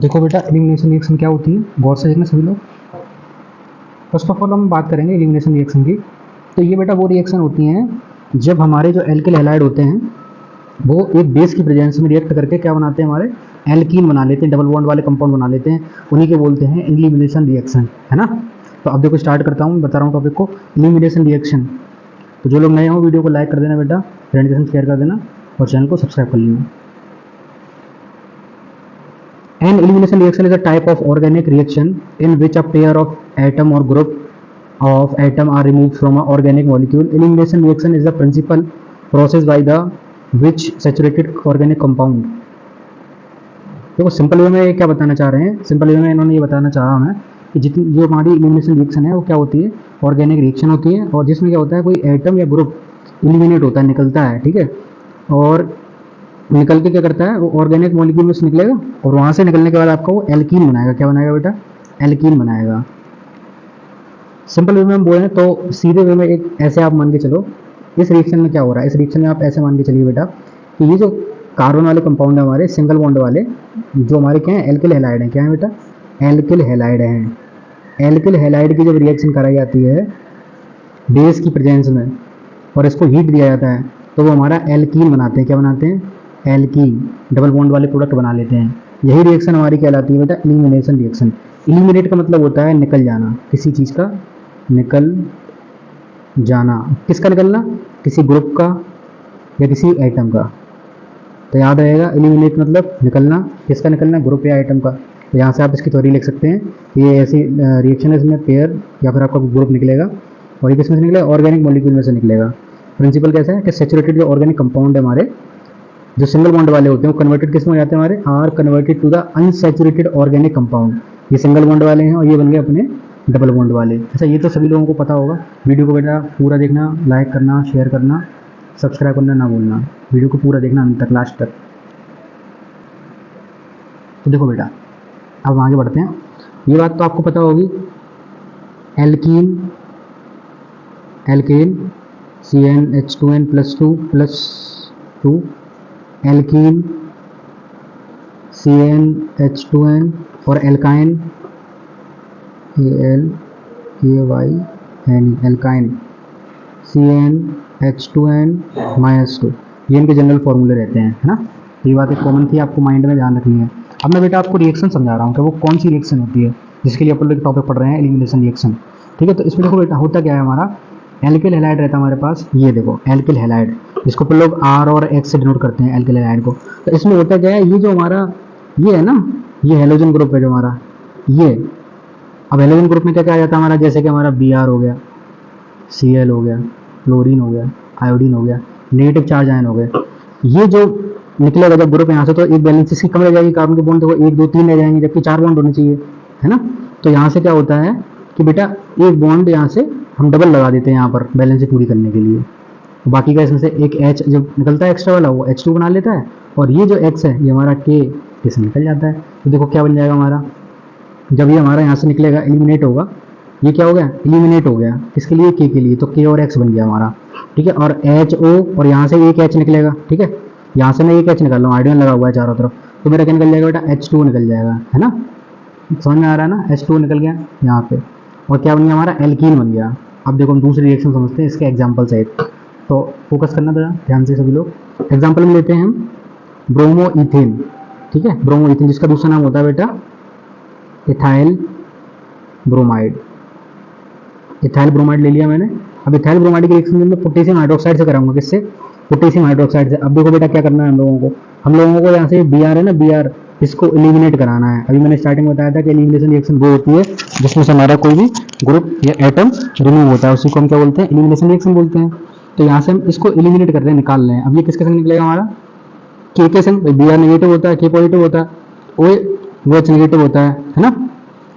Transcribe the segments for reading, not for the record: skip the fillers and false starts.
देखो बेटा, elimination reaction क्या होती है, गौर से देखना सभी लोग। फर्स्ट ऑफ ऑल हम बात करेंगे एलिमिनेशन रिएक्शन की। तो ये बेटा वो रिएक्शन होती हैं जब हमारे जो एल्किल हैलाइड होते हैं वो एक बेस की प्रेजेंस में रिएक्ट करके क्या बनाते हैं, हमारे एल्कीन बना लेते हैं, डबल बॉन्ड वाले कंपाउंड बना लेते हैं। उन्हीं के बोलते हैं एलिमिनेशन रिएक्शन, है ना। तो अब देखो स्टार्ट करता हूँ, बता रहा हूँ टॉपिक को, एलिमिनेशन रिएक्शन। तो जो लोग नए हो वीडियो को लाइक कर देना बेटा, फ्रेंड के साथ शेयर कर देना और चैनल को सब्सक्राइब कर लेना। An elimination reaction is a type of organic reaction in which a pair of atom or group of atom are removed from an organic molecule. Elimination reaction is the principal process by the which saturated organic compound. देखो simple way में क्या बताना चाह रहे हैं, simple way में इन्होंने ये बताना चाहा हमें कि जितनी जो हमारी एलिमिनेशन रिएक्शन है वो क्या होती है, ऑर्गेनिक रिएक्शन होती है। और जिसमें क्या होता है, कोई एटम या ग्रुप एलिमिनेट होता है, निकलता है, ठीक है। और निकल के क्या करता है, वो ऑर्गेनिक मॉलिक्यूल में से निकलेगा और वहाँ से निकलने के बाद आपका वो एल्कीन बनाएगा। क्या बनाएगा बेटा, एल्कीन बनाएगा। सिंपल वे में हम बोलें तो सीधे वे में एक ऐसे आप मान के चलो, इस रिएक्शन में क्या हो रहा है, इस रिएक्शन में आप ऐसे मान के चलिए बेटा कि ये जो कार्बन वाले कंपाउंड है हमारे सिंगल बॉन्ड वाले, जो हमारे क्या है, एल्किल हैलाइड हैं। क्या है बेटा, एल्किल हैलाइड हैं। एल्किल हैलाइड की जब रिएक्शन कराई जाती है बेस की प्रेजेंस में और इसको हीट दिया जाता है तो वो हमारा एल्कीन बनाते हैं। क्या बनाते हैं, एल्कीन, डबल बॉन्ड वाले प्रोडक्ट बना लेते हैं। यही रिएक्शन हमारी कहलाती है बेटा एलिमिनेशन रिएक्शन। एलिमिनेट का मतलब होता है निकल जाना, किसी चीज़ का निकल जाना। किसका निकलना, किसी ग्रुप का या किसी एटम का। तो याद रहेगा, एलिमिनेट मतलब निकलना, किसका निकलना, ग्रुप या एटम का। तो यहाँ से आप इसकी थ्योरी लिख सकते हैं, ये ऐसी रिएक्शन है इसमें पेयर या फिर आपका ग्रुप निकलेगा और ये किसमें से निकलेगा, ऑर्गेनिक मॉलिक्यूल में से निकलेगा। प्रिंसिपल कैसा है कि सैचुरेटेड जो ऑर्गेनिक कंपाउंड है हमारे, जो सिंगल बॉन्ड वाले होते हैं, वो कन्वर्टेड किस में हो जाते हैं, हमारे are converted to the unsaturated organic compound. ये सिंगल बॉन्ड वाले हैं और ये बन गए अपने डबल बॉन्ड वाले। अच्छा, ये तो सभी लोगों को पता होगा। वीडियो को बेटा पूरा देखना, लाइक करना, शेयर करना, सब्सक्राइब करना ना भूलना। वीडियो को पूरा देखना अंत तक, लास्ट तक। तो देखो बेटा, अब आगे बढ़ते हैं। ये बात तो आपको पता होगी, alkene, alkene CnH2n+2+2, alkene CnH2n और एल्काइन AlKyn, एल्काइन CnH2n-2। ये इनके जनरल फॉर्मूले रहते हैं, है ना। ये बात एक कॉमन थी, आपको माइंड में ध्यान रखनी है। अब मैं बेटा आपको रिएक्शन समझा रहा हूँ कि वो कौन सी रिएक्शन होती है जिसके लिए अपन लोग टॉपिक पढ़ रहे हैं, एलिमिनेशन रिएक्शन, ठीक है। तो इसमें देखो बेटा होता क्या है, हमारा एल्किल हैलाइड रहता है हमारे पास। ये देखो एल्किल हैलाइड, जिसको अपन लोग R और X से डिनोट करते हैं एल्किल हैलाइड को। तो इसमें होता क्या है, ये जो हमारा ये है ना, ये हेलोजन ग्रुप है जो हमारा ये। अब हेलोजन ग्रुप में क्या क्या आ जाता है हमारा, जैसे कि हमारा Br हो गया, Cl हो गया, क्लोरीन हो गया, आयोडीन हो गया, नेगेटिव चार्ज आयन हो गए। ये जो निकलेगा जब ग्रुप यहाँ से, तो एक बैलेंस इसकी कम रह जाएगी, कार्बन के बॉन्ड देखो 1 2 3 रह जाएंगे, जबकि 4 बॉन्ड होने चाहिए, है ना। तो यहाँ से क्या होता है कि बेटा एक बॉन्ड यहाँ से हम डबल लगा देते हैं यहाँ पर बैलेंस पूरी करने के लिए। तो बाकी का इसमें से एक H जब निकलता है एक्स्ट्रा वाला, वो H2 बना लेता है और ये जो X है ये हमारा K से निकल जाता है। तो देखो क्या बन जाएगा हमारा, जब ये हमारा यहाँ से निकलेगा एलिमिनेट होगा, ये क्या हो गया, एलिमिनेट हो गया। किसके लिए, K के लिए। तो K और X बन गया हमारा, ठीक है। और HO और यहाँ से एक H निकलेगा, ठीक है। यहाँ से मैं एक H निकाल रहा हूँ, हाइड्रोजन लगा हुआ है चारों तरफ, तो मेरा क्या निकल जाएगा बेटा, H2 निकल जाएगा, है ना। समझ में आ रहा है ना, H2 निकल गया यहाँ पे और क्या बन गया हमारा, एल्कीन बन गया। अब देखो हम दूसरी रिएक्शन समझते हैं इसके एग्जाम्पल से। तो फोकस करना था ध्यान से सभी लोग। एग्जाम्पल में लेते हैं हम ब्रोमो इथेन, ठीक है। ब्रोमो इथेन जिसका दूसरा नाम होता है बेटा इथाइल ब्रोमाइड। इथाइल ब्रोमाइड ले लिया मैंने। अब इथाइल ब्रोमाइड की रिएक्शन में पोटेशियम हाइड्रोक्साइड से कराऊंगा, किससे, पोटेशियम हाइड्रोक्साइड से। अब देखो बेटा क्या करना है हम लोगों को यहाँ से Br है ना, Br इसको एलिमिनेट कराना है। अभी मैंने स्टार्टिंग में बताया था कि एलिमिनेशन रिएक्शन वो होती है जिसमें से हमारा कोई भी ग्रुप या एटम रिमूव होता है, उसी को हम क्या बोलते हैं, एलिमिनेशन रिएक्शन बोलते हैं। तो यहाँ से हम इसको एलिमिनेट कर रहे हैं, निकाल रहे हैं। अब ये किसके संग निकलेगा हमारा, K के संग। Br नेगेटिव होता है, K पॉजिटिव होता है, OH नेगेटिव होता है ना।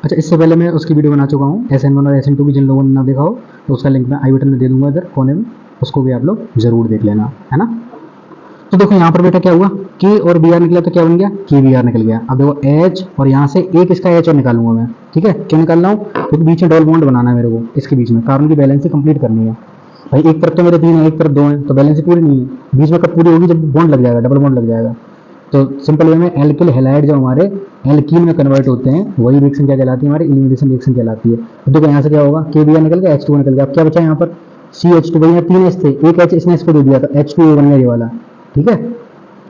अच्छा, इससे पहले मैं उसकी वीडियो बना चुका हूँ SN1 और SN2 की, जिन लोगों ने ना देखा हो तो उसका लिंक मैं आई बटन में दे दूंगा इधर कोने में, उसको भी आप लोग जरूर देख लेना, है ना। तो देखो यहाँ पर बेटा क्या हुआ, K और Br निकला तो क्या बन गया, KBr निकल गया। अब देखो H और यहाँ से एक इसका H और निकालूंगा मैं, ठीक है। क्यों निकाल रहा हूँ, क्योंकि बीच में डबल बॉन्ड बनाना है मेरे को, इसके बीच में कार्बन की बैलेंस कंप्लीट करनी है भाई। एक तरफ तो मेरे 3 है, एक तरफ 2 है, तो बैलेंस पूरी नहीं है। बीच में कब पूरी होगी, जब बॉन्ड लग जाएगा, डबल बॉन्ड लग जाएगा। तो सिंपल वे में एल्किल हैलाइड जो हमारे एल्कीन में कन्वर्ट होते हैं वही रिएक्शन क्या कहलाती है, हमारी एलिमिनेशन रिएक्शन कहलाती है। तो देखो यहाँ से क्या होगा, के बी आर निकल गया, H2O निकल गया। अब क्या बचा यहाँ पर, CH2। भाई यहाँ 3 H थे, एक H इसने इसको दे दिया तो H2O बन गया ये वाला, ठीक है।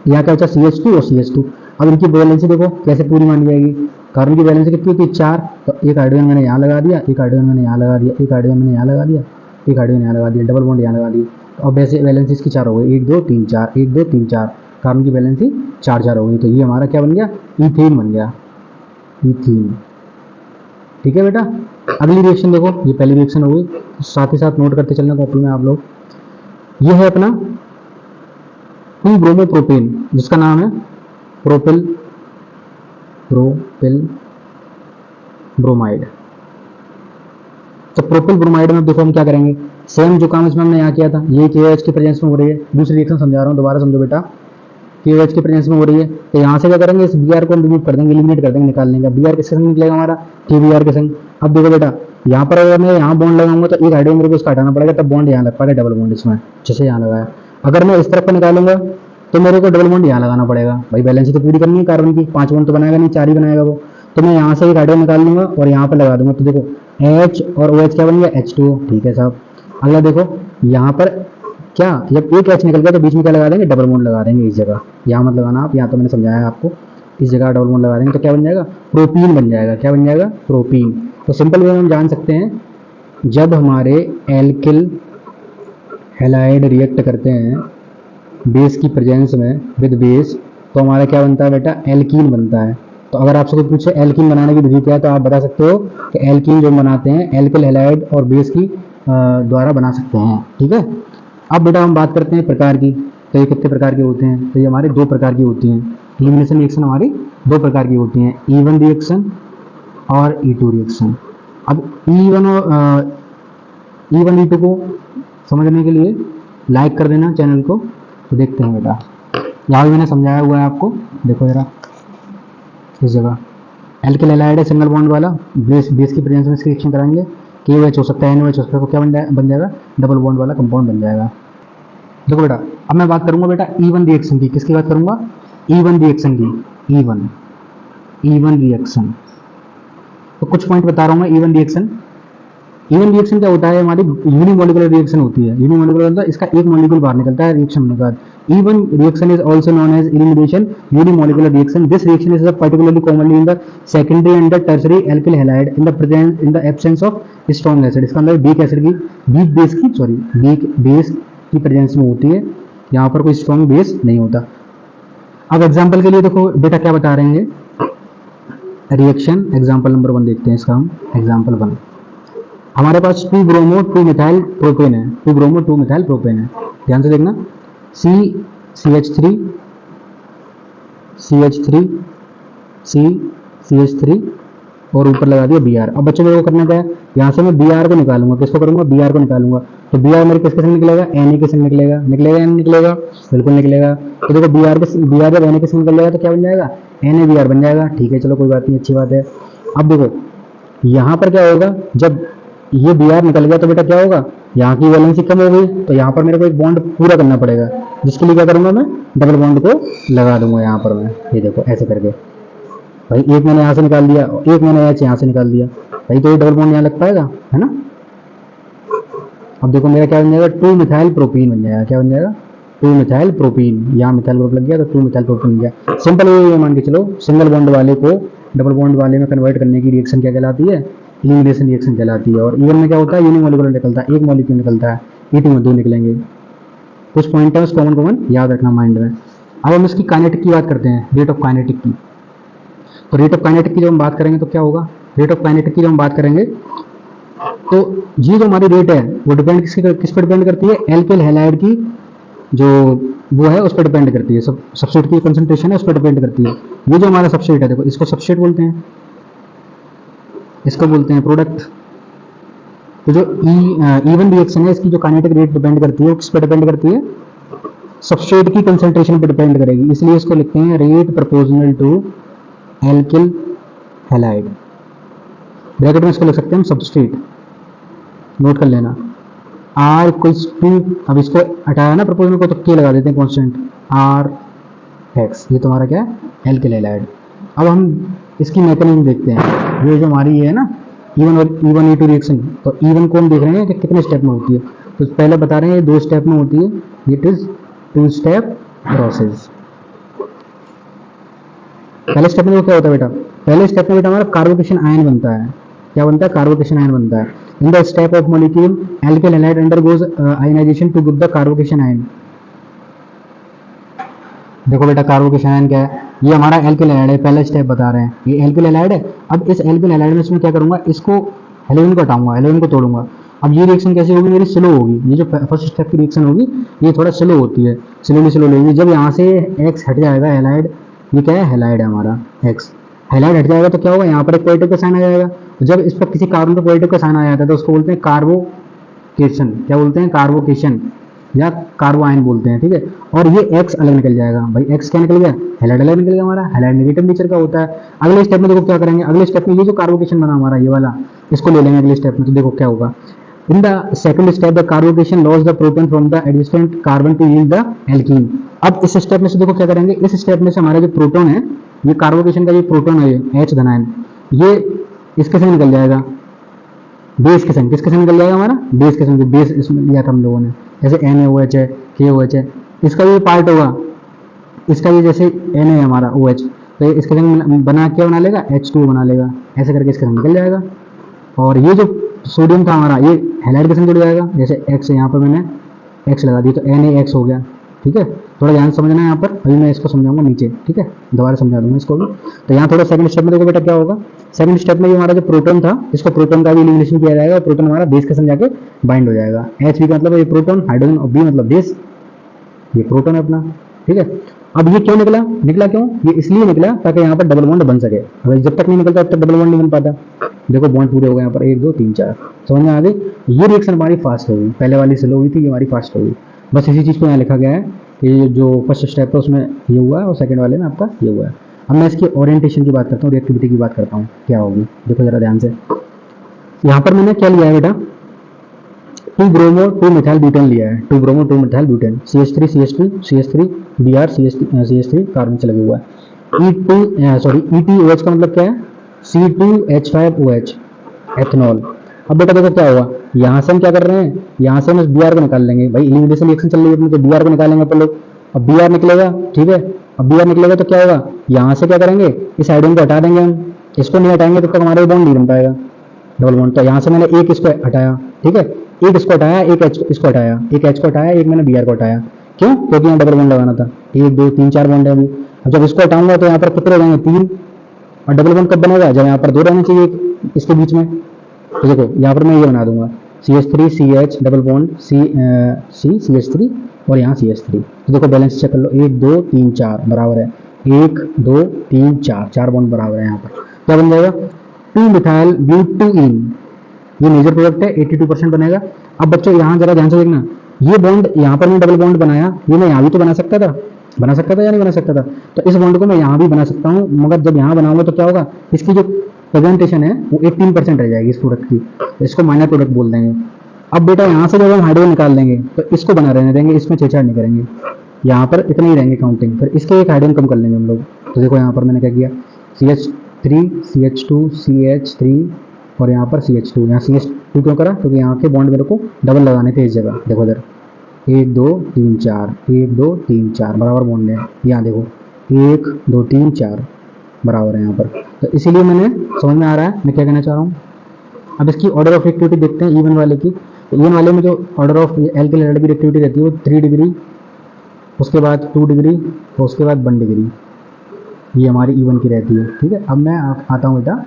यहाँ क्या बचा, CH2 और CH2। अब इनकी वैलेंसी देखो कैसे पूरी मानी जाएगी। कार्बन की वैलेंसी कितनी होती है, 4। तो एक हाइड्रोजन मैंने यहाँ लगा दिया, एक हाइड्रोजन मैंने यहाँ लगा दिया, एक हाइड्रोजन मैंने यहाँ लगा दिया, एक हाइड्रोजन यहाँ लगा दिया, डबल बॉन्ड यहाँ लगा दिया। तो अब वैसे वैलेंसी इसकी 4 हो गई, 1 2 3 4, 1 2 3 4। कार्बन की वैलेंसी 4 4 हो गई। तो ये हमारा क्या बन गया, ईथेन बन गया, ईथीन। ठीक है बेटा। अगली रिएक्शन देखो, ये पहली रिएक्शन हो गई, साथ ही साथ नोट करते चलना कॉपी में आप लोग। ये है अपना 2 ब्रोमोप्रोपेन, जिसका नाम है प्रोपिल ब्रोमाइड। तो प्रोपिल ब्रोमाइड में देखो हम क्या करेंगे, सेम जो काम इसमें हमने यहाँ किया था, ये KOH की प्रेजेंस में हो रही है। दूसरी रिएक्शन समझा रहा हूँ, दोबारा समझो बेटा। KOH की प्रेजेंस में हो रही है, तो यहाँ से क्या करेंगे, इस Br को रिमूव कर देंगे, एलिमिनेट कर देंगे, निकाल लेंगे। Br किसके संग निकलेगा हमारा, KBr के संग। अब देखो बेटा, यहाँ पर अगर मैं यहाँ बॉन्ड लगाऊंगा तो एक हाइड्रोजन मेरे को इसका हटाना पड़ेगा, तब बॉन्ड यहाँ लग पाएगा, डबल बॉन्ड इसमें जैसे यहाँ लगाया। अगर मैं इस तरफ को निकालूंगा तो मेरे को डबल बॉन्ड यहाँ लगाना पड़ेगा। भाई बैलेंस तो पूरी करनी है कार्बन की, 5 बॉन्ड तो बनाएगा नहीं, 4 ही बनाएगा वो। तो मैं यहाँ से एक हाइड्रोजन निकाल लूंगा और यहाँ पर लगा दूंगा। तो देखो H और OH क्या बन गया, H2O। ठीक है साहब। अगला देखो यहाँ पर क्या, जब एक H निकल गया तो बीच में क्या लगा देंगे, डबल बॉन्ड लगा देंगे इस जगह। यहाँ मत लगाना आप, यहाँ तो मैंने समझाया है आपको, इस जगह डबल बॉन्ड लगा देंगे तो क्या बन जाएगा, प्रोपीन बन जाएगा। क्या बन जाएगा, प्रोपीन। तो सिंपल वे में हम जान सकते हैं, जब हमारे एल्किल हैलाइड रिएक्ट करते हैं बेस की प्रेजेंस में विद बेस, तो हमारा क्या बनता है बेटा, एल्कीन बनता है। तो अगर आपसे कोई पूछे एल्कीन बनाने की विधि क्या है, तो आप बता सकते हो कि एल्कीन जो बनाते हैं एल्किल हैलाइड और बेस की द्वारा बना सकते हैं। ठीक है। अब बेटा हम बात करते हैं प्रकार की। तो ये कितने प्रकार के होते हैं, तो ये हमारे 2 प्रकार की होती हैं। एलिमिनेशन रिएक्शन हमारी 2 प्रकार की होती हैं, E1 रिएक्शन और E2 रिएक्शन। अब E1 और E1 E2 को समझने के लिए लाइक कर देना चैनल को। तो देखते हैं बेटा, यहाँ भी मैंने समझाया हुआ है आपको, देखो जरा इस जगह एल्किल हैलाइड है सिंगल बॉन्ड वाला, बेस की प्रेजेंस में इसकी रिएक्शन कराएंगे, KOH हो सकता है, NOH हो सकता है, तो क्या बन जाएगा, डबल बॉन्ड वाला कंपाउंड बन जाएगा। देखो बेटा, अब मैं बात करूंगा बेटा E1 रिएक्शन की। किसकी बात करूंगा, E1 रिएक्शन की। E1 रिएक्शन, तो कुछ पॉइंट बता रहा हूँ मैं। E1 रिएक्शन क्या होता है, हमारी यूनिमोलिकुलर रिएक्शन होती है। यूनिमोलिकुलर मतलब इसका एक मॉलिक्यूल बाहर निकलता है रिएक्शन होने के बाद। E1 reaction is also known as elimination unimolecular reaction. This reaction is particularly commonly in the secondary and the tertiary alkyl halide in the absence of strong acid। इसका मतलब वीक एसिड की, weak base की presence में होती है, यहाँ पर कोई स्ट्रॉन्ग बेस नहीं होता। अब एग्जाम्पल के लिए देखो बेटा क्या बता रहे हैं रिएक्शन, एग्जाम्पल नंबर 1 देखते हैं इसका हम। एग्जाम्पल 1, हमारे पास 2 ब्रोमो 2 मिथाइल प्रोपेन है। 2 ब्रोमो 2 मिथाइल प्रोपेन है, ध्यान से देखना। CH3 और ऊपर लगा दिया Br। अब बच्चों को करना क्या है, यहाँ से मैं Br को निकालूंगा। किसको करूंगा, Br को निकालूंगा। तो Br मेरे किसके संग निकलेगा, Na के संग निकलेगा। निकलेगा, बिल्कुल निकलेगा। तो देखो Br जब Na के संग निकल जाएगा तो क्या बन जाएगा, NaBr बन जाएगा। ठीक है, चलो कोई बात नहीं, अच्छी बात है। अब देखो यहाँ पर क्या होगा, जब ये Br निकल गया तो बेटा क्या होगा, यहाँ की वैलेंसी कम हो गई, तो यहाँ पर मेरे को एक बॉन्ड पूरा करना पड़ेगा, जिसके लिए क्या करूंगा मैं, डबल बॉन्ड को लगा दूंगा यहाँ पर मैं। ये देखो ऐसे करके, भाई एक मैंने यहाँ से निकाल दिया, एक मैंने H यहाँ से निकाल दिया, भाई तो ये डबल बॉन्ड यहाँ लग पाएगा, है ना। अब देखो मेरा क्या बन जाएगा, 2 मिथाइल प्रोपीन बन जाएगा। क्या बन जाएगा, 2 मिथाइल प्रोपीन। यहाँ मिथाइल ग्रुप लग गया तो 2 मिथाइल प्रोपीन बन गया। सिंपल ये मान के चलो, सिंगल बॉन्ड वाले को डबल बॉन्ड वाले में कन्वर्ट करने की रिएक्शन क्या कहलाती है, एलिमिनेशन रिएक्शन कहलाती है। और E1 में क्या होता है, यूनिमोलिकुलर निकलता है, एक मॉलिक्यूल निकलता है। E2 में 2 निकलेंगे। कुछ पॉइंटर्स कॉमन याद रखना माइंड में। अब हम इसकी काइनेटिक की बात करते हैं, रेट ऑफ काइनेटिक की। तो रेट ऑफ काइनेटिक की जब हम बात करेंगे तो क्या होगा, रेट ऑफ काइनेटिक की जब हम बात करेंगे तो ये जो हमारी रेट है वो डिपेंड किस पर डिपेंड करती है, एल्किल हैलाइड की जो वो है उस पर डिपेंड करती है। सबस्ट्रेट की कंसंट्रेशन है उस पर डिपेंड करती है। ये जो हमारा सबस्ट्रेट है, देखो इसको सबस्ट्रेट बोलते हैं, इसको बोलते हैं प्रोडक्ट। तो जो E1 रिएक्शन है इसकी जो काइनेटिक रेट डिपेंड करती है वो किस पर डिपेंड करती है, सबस्ट्रेट की कंसंट्रेशन पर डिपेंड करेगी। इसलिए इसको लिखते हैं rate proportional to alkyl halide. Bracket में इसको लिख सकते हैं हम सबस्ट्रेट, नोट कर लेना। R इक्वल्स टू, अब इसको हटाया ना प्रोपोर्शनल को तो K लगा देते हैं कांस्टेंट, R एक्स, ये तुम्हारा क्या है, एल्किल हैलाइड। अब हम इसकी मैकेनिज्म देखते हैं। ये जो हमारी ये है ना E1 और E1 E2 रिएक्शन, तो E1 को हम देख रहे हैं कि कितने स्टेप में होती है। तो पहले बता रहे हैं ये 2 स्टेप में होती है, इट इज 2 स्टेप प्रोसेस। पहले स्टेप में वो क्या होता है बेटा, पहले स्टेप में बेटा हमारा कार्बोकेशन आयन बनता है। क्या बनता है, कार्बोकेशन आयन बनता है। In the step of molecule alkyl halide undergoes ionization to give the carbocation ion. देखो बेटा कार्बोकेशन आयन क्या है, ये हमारा एल्किल हैलाइड है, पहला स्टेप बता रहे हैं, ये एल्किल हैलाइड है। अब इस एल्किल हैलाइड में इसमें क्या करूंगा, इसको हेलोजन को हटाऊंगा, हेलोजन को तोड़ूंगा। अब ये रिएक्शन कैसे होगी, मेरी स्लो होगी। ये जो फर्स्ट स्टेप की रिएक्शन होगी ये थोड़ा स्लो होती है, स्लो होगी। जब यहाँ से एक्स हट जाएगा हैलाइड, ये क्या है, हैलाइड है हमारा एक्स, हैलाइड हट जाएगा तो क्या होगा, यहाँ पर एक पॉजिटिव का साइन आ जाएगा। जब इस पर किसी कार्बन पर पॉजिटिव का साइन आ जाता है तो उसको बोलते हैं कार्बोकेशन। क्या बोलते हैं, कार्बोकेशन या कार्बो आयन बोलते हैं, ठीक है। और ये एक्स अलग निकल जाएगा भाई, एक्स क्या निकल गया, हैलाइड अलग निकल गया हमारा, हैलाइड नेगेटिव नेचर का होता है। अगले स्टेप में देखो क्या करेंगे, अगले स्टेप में ये जो कार्बोकेशन बना हमारा ये वाला, इसको ले लेंगे अगले स्टेप में। तो देखो क्या होगा, in the second step the carbocation loss the proton from the adjacent carbon to yield the alkene. अब इस स्टेप में से देखो क्या करेंगे, इस स्टेप में से हमारा जो प्रोटॉन है, ये कार्बोकेशन का जो प्रोटॉन है, ये H धनायन, ये इसके संग निकल जाएगा बेस के संग। किसके संग निकल जाएगा, हमारा बेस के संग। जो बेस इसमें लिया था हम लोगों ने, जैसे NaOH है, KOH है, इसका भी पार्ट होगा, इसका भी जैसे Na है हमारा OH, तो इसके संग बना क्या बना लेगा, H2 बना लेगा, ऐसे करके इसके संग निकल जाएगा। और ये जो सोडियम था हमारा, ये हैलाइड के संग जुड़ जाएगा, जैसे X यहाँ पर मैंने X लगा दिया तो NaX हो गया, ठीक है। थोड़ा ध्यान समझना है यहाँ पर, अभी मैं इसको समझाऊंगा नीचे, ठीक है, दोबारा समझा दूंगा इसको भी। तो यहाँ थोड़ा सेकंड स्टेप में देखो बेटा क्या होगा, सेकंड स्टेप में ये हमारा जो प्रोटॉन था, इसको प्रोटॉन का भी एलिमिनेशन किया जाएगा, और प्रोटॉन हमारा बेस के संग जाके बाइंड हो जाएगा। H का मतलब ये प्रोटॉन, हाइड्रोजन, और B मतलब बेस, ये प्रोटॉन है अपना, ठीक है। अब ये क्यों निकला, निकला क्यों, ये इसलिए निकला ताकि यहाँ पर डबल बॉन्ड बन सके। अगर जब तक नहीं निकलता तब तक डबल बॉन्ड नहीं बन पाता। देखो बॉन्ड पूरे हो गए यहाँ पर, 1 2 3 4, समझ में आ गई। ये रिएक्शन हमारी फास्ट होगी, पहले वाली स्लो हुई थी, ये हमारी फास्ट होगी। बस इसी चीज़ को यहाँ लिखा गया है कि जो फर्स्ट स्टेप है उसमें ये हुआ है और सेकंड वाले में आपका ये हुआ है। अब मैं इसकी ओरिएंटेशन की बात करता हूँ, रिएक्टिविटी की बात करता हूँ क्या होगी। देखो जरा ध्यान से, यहाँ पर मैंने क्या लिया है बेटा, 2 ब्रोमो 2 मिथाइल ब्यूटेन लिया है, 2 bromo 2 methyl butane, CH3 CH2 CH3 Br CH3 carbon से लगे हुआ है। ETOH का मतलब क्या है, C2H5OH, एथेनॉल। अब बेटा देखो क्या होगा, यहाँ से हम क्या कर रहे हैं, यहाँ से हम इस Br को निकाल लेंगे भाई, एलिमिनेशन रिएक्शन चल रही है अपनी, तो Br को निकालेंगे अपन लोग। अब Br निकलेगा, ठीक है, अब Br निकलेगा तो क्या होगा, यहाँ से क्या करेंगे, इस हाइड्रोजन को हटा देंगे हम, इसको नहीं हटाएंगे तो हमारा बॉन्ड नहीं बन पाएगा, डबल बॉन्ड। तो यहाँ से मैंने एक इसको हटाया, ठीक है, एक इसको हटाया, एक H इसको हटाया, एक H को हटाया, एक मैंने Br को हटाया। क्यों, क्योंकि यहाँ डबल बॉन्ड लगाना था। 1 2 3 4 बॉन्ड है अभी। अब जब इसको हटाऊंगा तो यहाँ पर कितने रहेंगे, 3, और डबल बॉन्ड कब बनेगा, जब यहाँ पर 2 रहने चाहिए इसके बीच में। तो देखो यहाँ पर मैं ये बना दूंगा, CH3 CH double bond CH3 और यहाँ CH3। तो देखो बैलेंस चेक कर लो, 1 2 3 4 बराबर है, 1 2 3 4, 4 बॉन्ड बराबर है। यहाँ पर क्या बन जाएगा, 2 मिथाइल ब्यूटेन, ये मेजर प्रोडक्ट है, 82% बनेगा। अब बच्चों यहाँ जरा ध्यान से देखना, ये बॉन्ड यहाँ पर मैं डबल बॉन्ड बनाया, ये मैं यहाँ भी तो बना सकता था या नहीं बना सकता था। तो इस बॉन्ड को मैं यहाँ भी बना सकता हूँ, मगर जब यहाँ बनाऊंगा तो क्या होगा, इसकी जो प्रेजेंटेशन है वो 18% रह जाएगी इस प्रोडक्ट की, तो इसको माइनर प्रोडक्ट बोल देंगे। अब बेटा यहाँ से जब हम हाइड्रोजन निकाल देंगे तो इसको बना रहने देंगे, इसमें छेड़छाड़ नहीं करेंगे, यहाँ पर इतने ही रहेंगे काउंटिंग, फिर इसके एक हाइड्रोजन कम कर लेंगे हम लोग। तो देखो यहाँ पर मैंने क्या किया, CH3 CH2 CH3 और यहाँ पर CH2, यहाँ CH2 क्यों करा, क्योंकि यहाँ के बॉन्ड मेरे को डबल लगाने थे इस जगह। देखो इधर 1 2 3 4, 1 2 3 4 बराबर बॉन्ड है, यहाँ देखो 1 2 3 4 बराबर है यहाँ पर। तो इसीलिए मैंने, समझ में आ रहा है मैं क्या कहना चाह रहा हूँ। अब इसकी ऑर्डर ऑफ रिएक्टिविटी देखते हैं E1 वाले की। तो E1 वाले में जो ऑर्डर ऑफ एल्किल हैलाइड की रिएक्टिविटी रहती है वो 3 डिग्री, उसके बाद 2 डिग्री और उसके बाद 1 डिग्री, ये हमारी E1 की रहती है, ठीक है। अब मैं आता हूँ बेटा,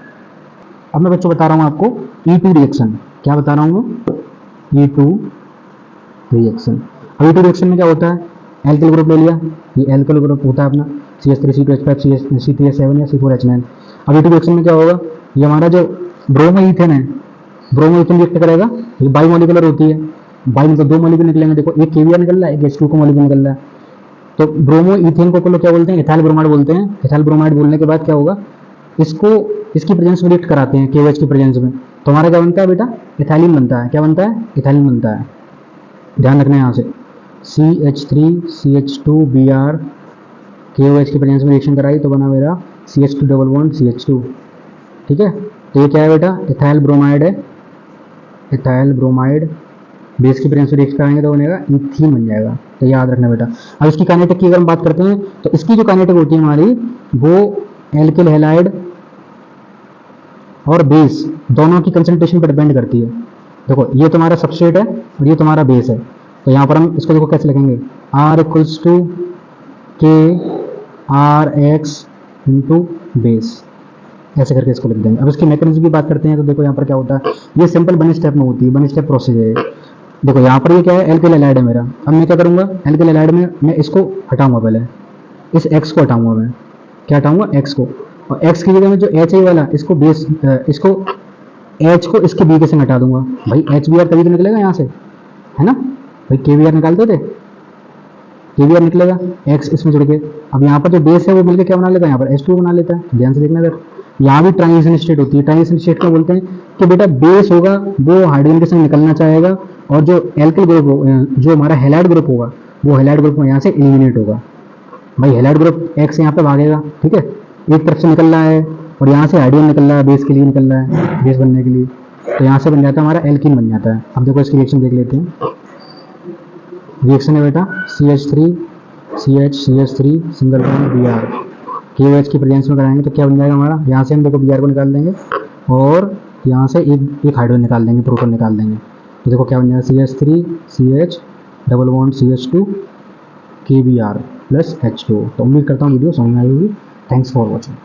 अब मैं बच्चों बता रहा हूँ आपको E2 रिएक्शन, क्या बता रहा हूँ मैं, E2 रिएक्शन। अब E2 रिएक्शन में क्या होता है, एल्किल ग्रुप ले लिया, ये एल्किल ग्रुप होता है अपना CH3C2H5 C3H7 या C4H9। अब E2 रिएक्शन में क्या होगा, ये हमारा जो ब्रोमो ईथेन है, ब्रोमो ईथेन रिएक्ट करेगा, ये बाई मॉलिकुलर होती है, बाई मतलब 2 मॉलिक्यूल निकलेंगे। देखो एक KBr निकल रहा है, एक H2 का मॉलिक्यूल निकल रहा है। तो ब्रोमो ईथेन को लोग क्या बोलते हैं, इथाइल ब्रोमाइड बोलते हैं। इथाइल ब्रोमाइड बोलने के बाद क्या होगा, इसको इसकी प्रेजेंस में रिएक्ट कराते हैं KOH की प्रेजेंस में, तो हमारा क्या बनता है बेटा, इथाइलिन बनता है। क्या बनता है, इथाइलिन बनता है। ध्यान रखना है यहाँ से, CH3 CH2 Br KOH की प्रेजेंस में रिएक्शन कराई तो बना मेरा CH2 डबल बॉन्ड CH2। ठीक है, तो ये क्या है बेटा, इथाइल ब्रोमाइड है, इथाइल ब्रोमाइड। बेस की प्रेजेंस में रिएक्शन कराएंगे तो बनेगा इथीन बन जाएगा, तो याद रखना बेटा। अब इसकी काइनेटिक की अगर हम बात करते हैं तो इसकी जो काइनेटिक होती है हमारी, वो एल्किल हैलाइड और बेस दोनों की कंसंट्रेशन पर डिपेंड करती है। देखो ये तुम्हारा सबस्ट्रेट है और ये तुम्हारा बेस है, तो यहाँ पर हम इसको देखो कैसे लिखेंगे, R equals to KRX into base, ऐसे करके इसको लिख देंगे। अब इसके मैकेनिज्म की बात करते हैं तो देखो यहाँ पर क्या होता है, ये सिंपल वन स्टेप में होती है, वन स्टेप प्रोसेस है। देखो यहाँ पर ये क्या है, एल्किल हैलाइड है मेरा। अब मैं क्या करूँगा, एल्किल हैलाइड में मैं इसको हटाऊंगा, पहले इस X को हटाऊंगा, मैं क्या हटाऊंगा, X को, और X की जगह में जो HA वाला, इसको बेस इसको H को इसके B के संग हटा दूंगा। भाई HBr तभी तो निकलेगा यहाँ से, है ना भाई, KBr निकालते थे, KBr निकलेगा, X इसमें जुड़ के। अब यहाँ पर जो बेस है वो मिलकर क्या बना लेता है, यहाँ पर H2 बना लेता है। ध्यान से देखना इधर, यहाँ भी ट्रांजिशन स्टेट होती है। ट्रांजिशन स्टेट क्या बोलते हैं कि बेटा बेस होगा वो हाइड्रोजन के संग निकलना चाहेगा, और जो एल्किल ग्रुप, जो हमारा हैलाइड ग्रुप होगा, वो हैलाइड ग्रुप यहाँ से एलिमिनेट होगा। भाई हैलाइड ग्रुप X यहाँ पे भागेगा, ठीक है, एक तरफ से निकल रहा है और यहाँ से हाइड्रोजन निकल रहा है, बेस के लिए निकल रहा है, बेस बनने के लिए, तो यहाँ से बन जाता है हमारा एल्कीन बन जाता है। अब देखो इसकी रिएक्शन देख लेते हैं। रिएक्शन है बेटा CH3 CH3 single bond Br, KOH की प्रेजेंस में कराएंगे तो क्या बन जाएगा हमारा, यहाँ से हम देखो Br को निकाल देंगे और यहाँ से एक हाइड्रोजन निकाल देंगे, प्रोटॉन निकाल देंगे, तो देखो क्या बन जाएगा, CH3 CH double bond CH2 KBr plus H2। तो उम्मीद करता हूँ वीडियो समझ में आई होगी। Thanks for watching.